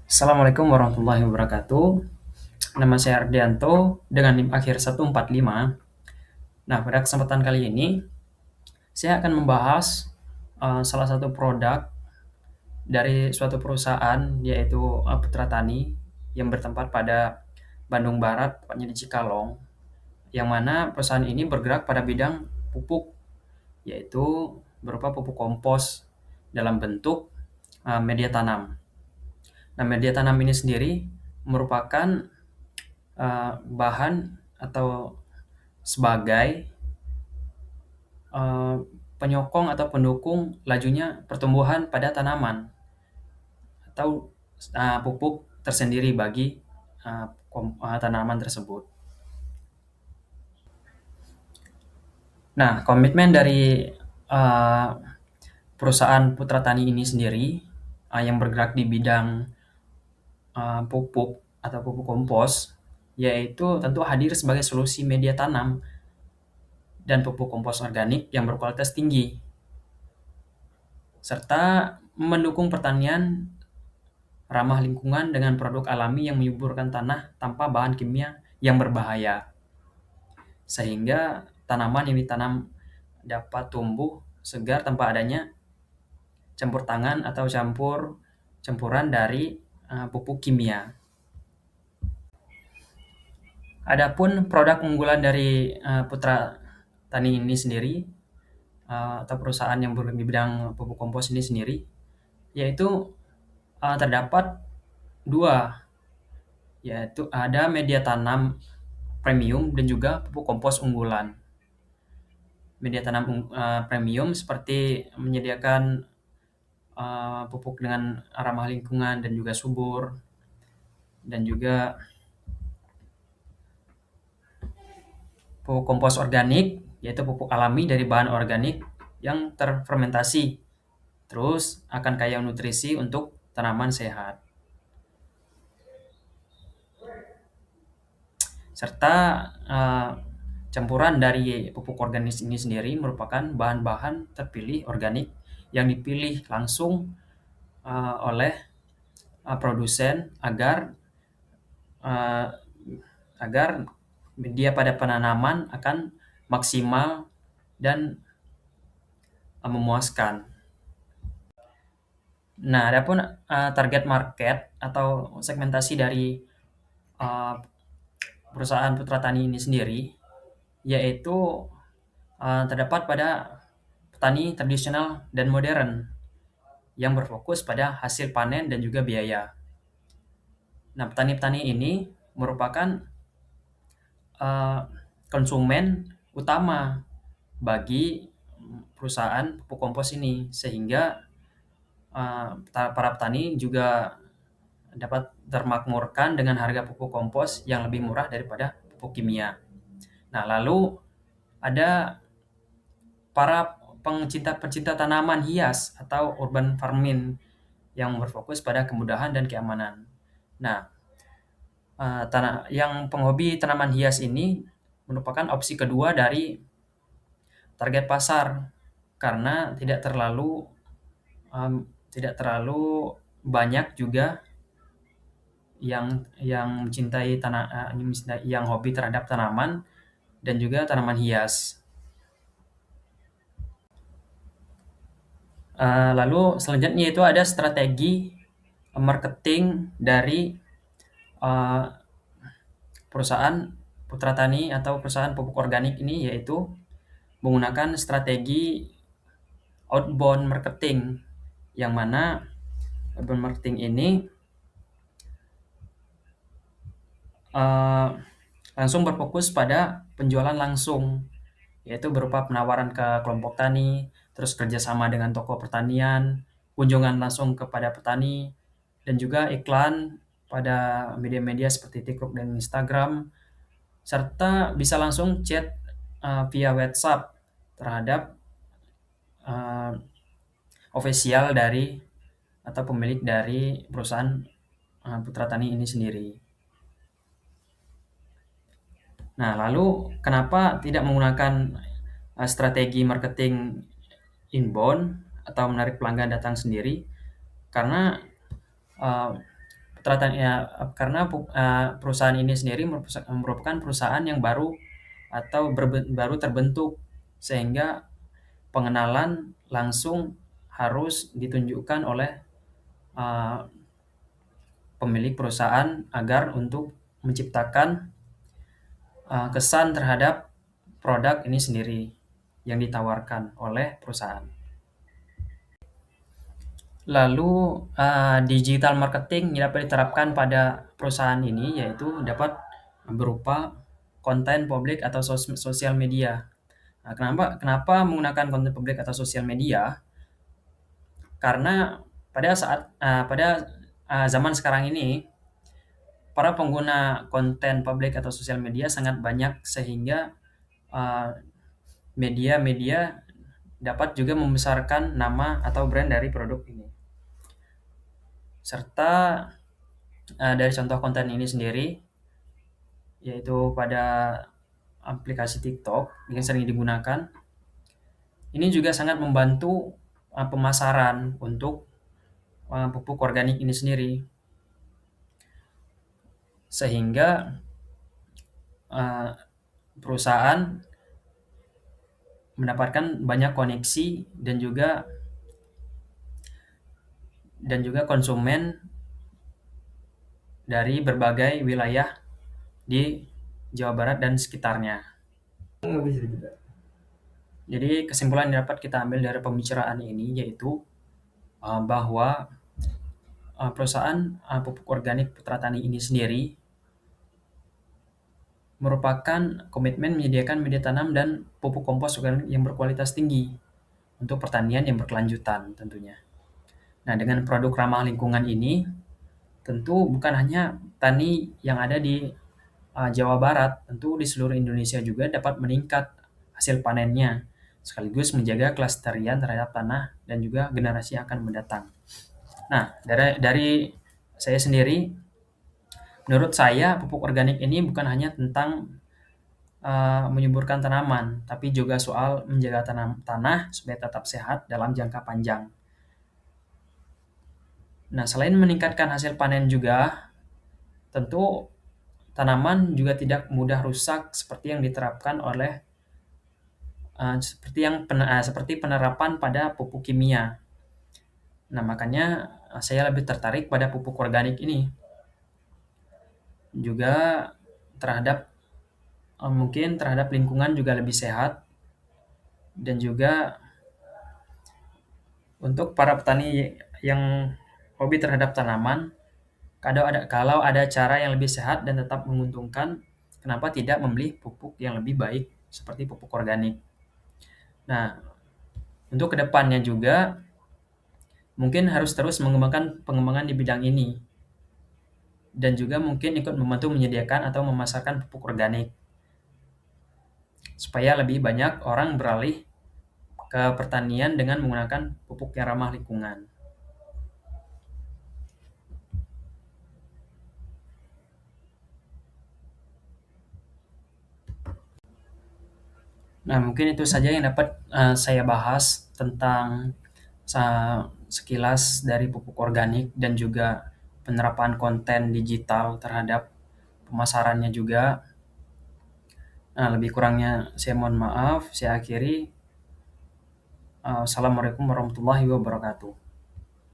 Assalamualaikum warahmatullahi wabarakatuh. Nama saya Ardianto dengan NIM akhir 145. Nah, pada kesempatan kali ini saya akan membahas salah satu produk dari suatu perusahaan yaitu Putra Tani yang bertempat pada Bandung Barat, tepatnya di Cikalong, yang mana perusahaan ini bergerak pada bidang pupuk, yaitu berupa pupuk kompos dalam bentuk media tanam. Nah, media tanam ini sendiri merupakan bahan atau sebagai uh, penyokong atau pendukung lajunya pertumbuhan pada tanaman atau pupuk tersendiri bagi tanaman tersebut. Nah, komitmen dari uh, perusahaan Putra Tani ini sendiri yang bergerak di bidang pupuk atau pupuk kompos, yaitu tentu hadir sebagai solusi media tanam dan pupuk kompos organik yang berkualitas tinggi, serta mendukung pertanian ramah lingkungan dengan produk alami yang menyuburkan tanah tanpa bahan kimia yang berbahaya. Sehingga tanaman yang ditanam dapat tumbuh segar tanpa adanya campur tangan atau campuran dari pupuk kimia. Adapun produk unggulan dari Putra Tani ini sendiri atau perusahaan yang bergerak di bidang pupuk kompos ini sendiri, yaitu terdapat dua, yaitu ada media tanam premium dan juga pupuk kompos unggulan. Media tanam premium seperti menyediakan pupuk dengan ramah lingkungan dan juga subur, dan juga pupuk kompos organik, yaitu pupuk alami dari bahan organik yang terfermentasi, terus akan kaya nutrisi untuk tanaman sehat. Serta campuran dari pupuk organik ini sendiri merupakan bahan-bahan terpilih organik yang dipilih langsung oleh produsen agar dia pada penanaman akan maksimal dan memuaskan. Nah, adapun target market atau segmentasi dari perusahaan Putra Tani ini sendiri, yaitu terdapat pada petani tradisional dan modern yang berfokus pada hasil panen dan juga biaya. Nah, petani-petani ini merupakan konsumen utama bagi perusahaan pupuk kompos ini, sehingga para petani juga dapat termakmurkan dengan harga pupuk kompos yang lebih murah daripada pupuk kimia. Nah, lalu ada para pencinta tanaman hias atau urban farming yang berfokus pada kemudahan dan keamanan. Nah, yang penghobi tanaman hias ini merupakan opsi kedua dari target pasar, karena tidak terlalu banyak juga yang mencintai yang hobi terhadap tanaman dan juga tanaman hias. Lalu selanjutnya itu ada strategi marketing dari perusahaan Putra Tani atau perusahaan pupuk organik ini, yaitu menggunakan strategi outbound marketing, yang mana outbound marketing ini langsung berfokus pada penjualan langsung, yaitu berupa penawaran ke kelompok tani, terus kerjasama dengan toko pertanian, kunjungan langsung kepada petani, dan juga iklan pada media-media seperti TikTok dan Instagram, serta bisa langsung chat via WhatsApp terhadap ofisial dari atau pemilik dari perusahaan Putra Tani ini sendiri. Nah, lalu kenapa tidak menggunakan strategi marketing inbound atau menarik pelanggan datang sendiri? Karena Ternyata ya, karena perusahaan ini sendiri merupakan perusahaan yang baru atau baru terbentuk, sehingga pengenalan langsung harus ditunjukkan oleh uh, pemilik perusahaan agar untuk menciptakan kesan terhadap produk ini sendiri yang ditawarkan oleh perusahaan. Lalu digital marketing yang dapat diterapkan pada perusahaan ini yaitu dapat berupa konten publik atau sosial media. Nah, kenapa menggunakan konten publik atau sosial media? Karena pada zaman sekarang ini para pengguna konten publik atau sosial media sangat banyak, sehingga uh, media-media dapat juga membesarkan nama atau brand dari produk ini. Serta dari contoh konten ini sendiri, yaitu pada aplikasi TikTok yang sering digunakan, ini juga sangat membantu pemasaran untuk pupuk organik ini sendiri, sehingga perusahaan mendapatkan banyak koneksi dan juga konsumen dari berbagai wilayah di Jawa Barat dan sekitarnya. Jadi kesimpulan yang dapat kita ambil dari pembicaraan ini yaitu bahwa perusahaan pupuk organik Putra Tani ini sendiri merupakan komitmen menyediakan media tanam dan pupuk kompos organik yang berkualitas tinggi untuk pertanian yang berkelanjutan tentunya. Nah, dengan produk ramah lingkungan ini, tentu bukan hanya tani yang ada di Jawa Barat, tentu di seluruh Indonesia juga dapat meningkat hasil panennya, sekaligus menjaga kelestarian terhadap tanah dan juga generasi yang akan mendatang. Nah, dari saya sendiri, menurut saya pupuk organik ini bukan hanya tentang menyuburkan tanaman, tapi juga soal menjaga tanah supaya tetap sehat dalam jangka panjang. Nah, selain meningkatkan hasil panen juga, tentu tanaman juga tidak mudah rusak seperti yang diterapkan oleh seperti penerapan pada pupuk kimia. Nah, makanya saya lebih tertarik pada pupuk organik ini. Juga mungkin terhadap lingkungan juga lebih sehat, dan juga untuk para petani yang hobi terhadap tanaman, kalau ada cara yang lebih sehat dan tetap menguntungkan, kenapa tidak membeli pupuk yang lebih baik seperti pupuk organik. Nah, untuk kedepannya juga mungkin harus terus mengembangkan pengembangan di bidang ini, dan juga mungkin ikut membantu menyediakan atau memasarkan pupuk organik supaya lebih banyak orang beralih ke pertanian dengan menggunakan pupuk yang ramah lingkungan. Nah, mungkin itu saja yang dapat saya bahas tentang sekilas dari pupuk organik dan juga penerapan konten digital terhadap pemasarannya juga. Nah, lebih kurangnya saya mohon maaf. Saya akhiri. Assalamualaikum warahmatullahi wabarakatuh.